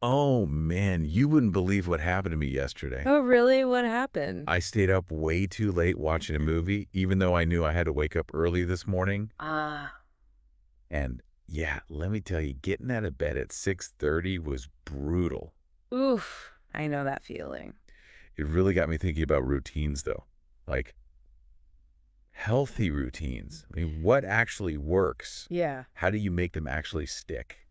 Oh, man, you wouldn't believe what happened to me yesterday. Oh, really? What happened? I stayed up way too late watching a movie, even though I knew I had to wake up early this morning. Ah, And yeah, let me tell you, getting out of bed at 6:30 was brutal. oof. I know that feeling. It really got me thinking about routines, though. Like healthy routines. I mean, what actually works? Yeah. How do you make them actually stick?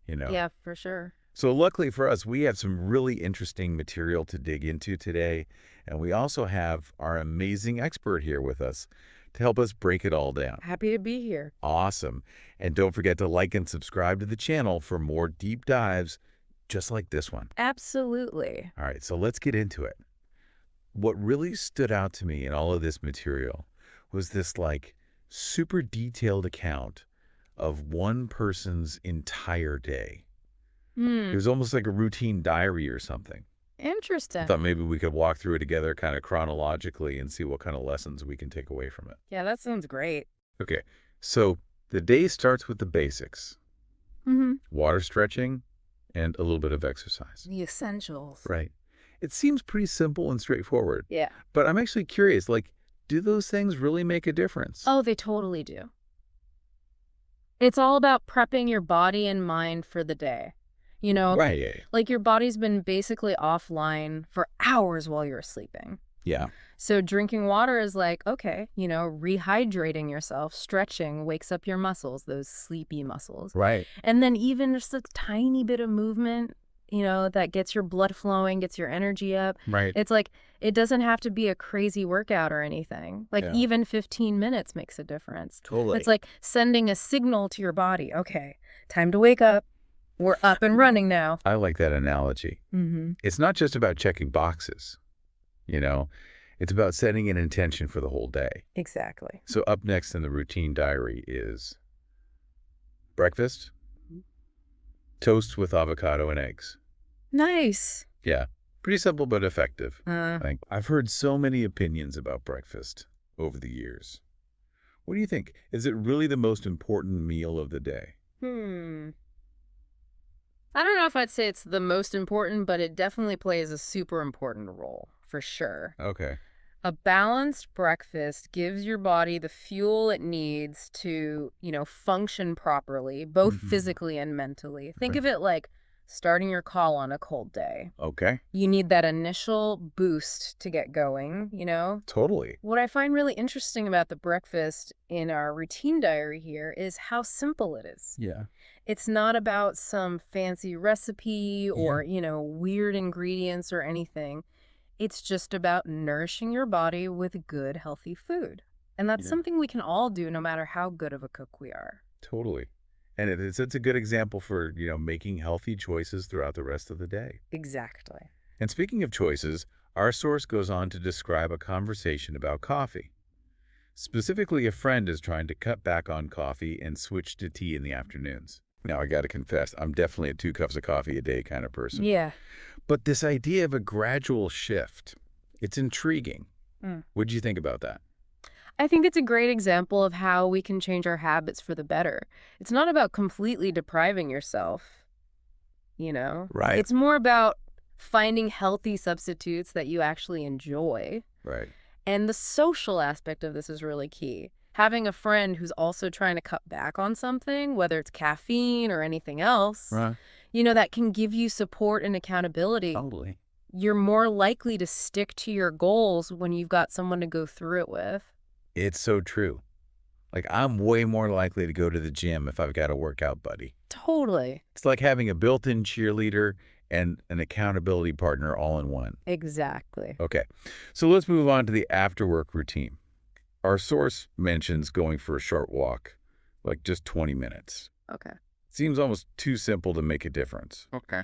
You know? Yeah, for sure. So luckily for us, we have some really interesting material to dig into today. And we also have our amazing expert here with us to help us break it all down. Happy to be here. Awesome. And don't forget to like and subscribe to the channel for more deep dives just like this one. Absolutely. All right, so let's get into it. What really stood out to me in all of this material was this like super detailed account of one person's entire day. It was almost like a routine diary or something. I Interesting. thought maybe we could walk through it together kind of chronologically and see what kind of lessons we can take away from it. Yeah, that sounds great. Okay, so the day starts with the basics. Water stretching and a little bit of exercise. The essentials. Right. It seems pretty simple and straightforward, Yeah. but I'm actually curious, like, do those things really make a difference? Oh, they totally do. It's all about prepping your body and mind for the day. You know, Right. like your body's been basically offline for hours while you're sleeping. Yeah. So drinking water is like, okay, rehydrating yourself, stretching wakes up your muscles, those sleepy muscles. Right. And then even just a tiny bit of movement, that gets your blood flowing, gets your energy up. Right. It's like, it doesn't have to be a crazy workout or anything. Like Yeah. even 15 minutes makes a difference. Totally. It's like sending a signal to your body. Okay, time to wake up. We're up and running now. I like that analogy. It's not just about checking boxes, it's about setting an intention for the whole day. Exactly. So up next in the routine diary is breakfast, toast with avocado and eggs. Nice. Yeah, pretty simple but effective. Uh, I think I've heard so many opinions about breakfast over the years. What do you think? Is it really the most important meal of the day? I don't know if I'd say it's the most important, but it definitely plays a super important role, for sure. Okay. A balanced breakfast gives your body the fuel it needs to, function properly, both physically and mentally. Think of it like starting your call on a cold day. Okay. You need that initial boost to get going, Totally. What I find really interesting about the breakfast in our routine diary here is how simple it is. Yeah. It's not about some fancy recipe or, weird ingredients or anything. It's just about nourishing your body with good, healthy food. And that's something we can all do no matter how good of a cook we are. Totally. And it's a good example for, making healthy choices throughout the rest of the day. Exactly. And speaking of choices, our source goes on to describe a conversation about coffee. Specifically, a friend is trying to cut back on coffee and switch to tea in the afternoons. Now, I got to confess, I'm definitely a 2 cups of coffee a day kind of person. Yeah. But this idea of a gradual shift, it's intriguing. What do you think about that? I think it's a great example of how we can change our habits for the better. It's not about completely depriving yourself, Right. It's more about finding healthy substitutes that you actually enjoy. Right. And the social aspect of this is really key. Having a friend who's also trying to cut back on something, whether it's caffeine or anything else, Right. that can give you support and accountability. Totally. You're more likely to stick to your goals when you've got someone to go through it with. It's so true. Like, I'm way more likely to go to the gym if I've got a workout buddy. Totally. It's like having a built-in cheerleader and an accountability partner all in one. Exactly. Okay, so let's move on to the after-work routine. Our source mentions going for a short walk, like just 20 minutes. Okay. Seems almost too simple to make a difference. Okay.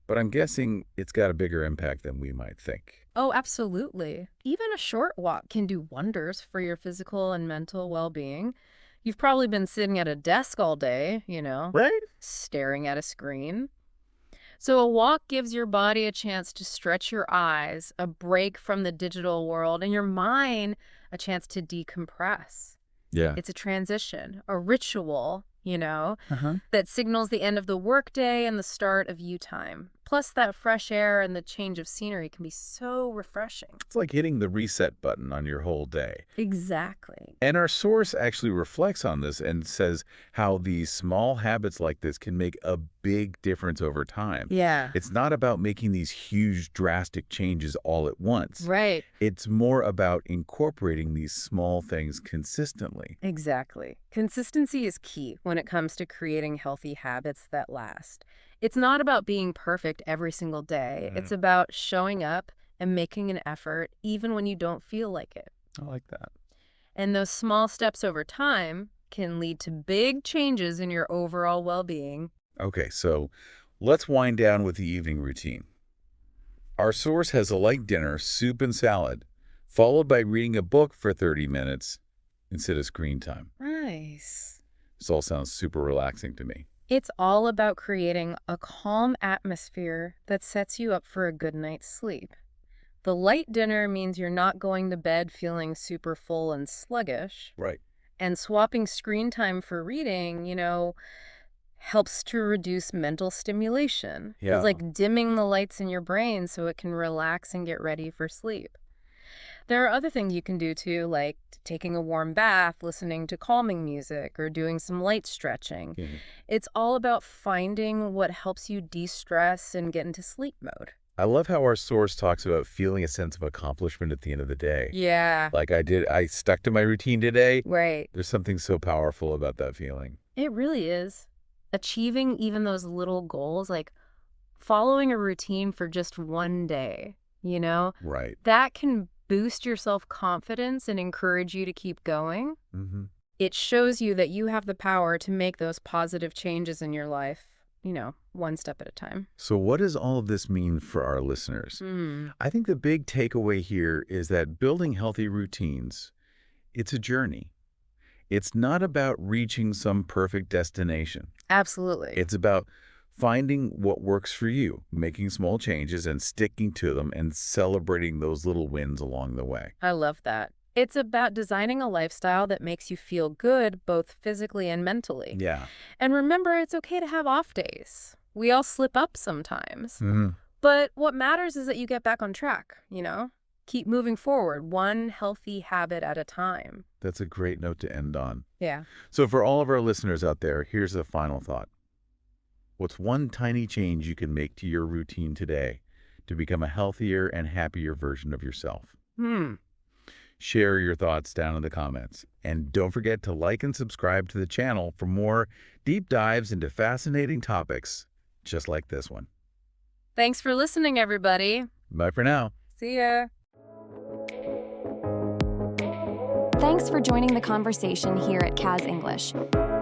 But I'm guessing it's got a bigger impact than we might think. Oh, absolutely. Even a short walk can do wonders for your physical and mental well-being. You've probably been sitting at a desk all day, Right? staring at a screen. So a walk gives your body a chance to stretch your eyes, a break from the digital world, and your mind a chance to decompress. Yeah. It's a transition, a ritual, Uh-huh. that signals the end of the workday and the start of you time. Plus, Plus, that fresh air and the change of scenery can be so refreshing. It's like hitting the reset button on your whole day. Exactly. And our source actually reflects on this and says how these small habits like this can make a big difference over time. Yeah. It's not about making these huge, drastic changes all at once. Right. It's more about incorporating these small things consistently. Exactly. Consistency is key when it comes to creating healthy habits that last. It's not about being perfect every single day. It's about showing up and making an effort even when you don't feel like it. I like that. And those small steps over time can lead to big changes in your overall well-being. Okay, so let's wind down with the evening routine. Our source has a light dinner, soup and salad, followed by reading a book for 30 minutes instead of screen time. Nice. This all sounds super relaxing to me. It's all about creating a calm atmosphere that sets you up for a good night's sleep. The light dinner means you're not going to bed feeling super full and sluggish. Right. And swapping screen time for reading, helps to reduce mental stimulation. Yeah. It's like dimming the lights in your brain so it can relax and get ready for sleep. There are other things you can do too, like taking a warm bath, listening to calming music, or doing some light stretching. It's all about finding what helps you de-stress and get into sleep mode. I love how our source talks about feeling a sense of accomplishment at the end of the day. Yeah. Like I stuck to my routine today. Right. There's something so powerful about that feeling. It really is. Achieving even those little goals, like following a routine for just one day, Right. that can boost your self-confidence and encourage you to keep going. It shows you that you have the power to make those positive changes in your life, one step at a time. So what does all of this mean for our listeners? I think the big takeaway here is that building healthy routines, it's a journey. It's not about reaching some perfect destination. Absolutely. It's about finding what works for you, making small changes and sticking to them and celebrating those little wins along the way. I love that. It's about designing a lifestyle that makes you feel good, both physically and mentally. Yeah. And remember, it's okay to have off days. We all slip up sometimes. But what matters is that you get back on track, Keep moving forward, one healthy habit at a time. That's a great note to end on. Yeah. So for all of our listeners out there, here's a final thought. What's one tiny change you can make to your routine today to become a healthier and happier version of yourself? Share your thoughts down in the comments. And don't forget to like and subscribe to the channel for more deep dives into fascinating topics just like this one. Thanks for listening, everybody. Bye for now. See ya. Thanks for joining the conversation here at Kaz English.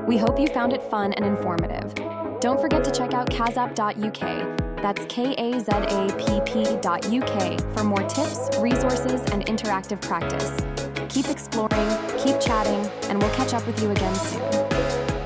We hope you found it fun and informative. Don't forget to check out kazapp.uk. That's kazapp.uk for more tips, resources, and interactive practice. Keep exploring, keep chatting, and we'll catch up with you again soon.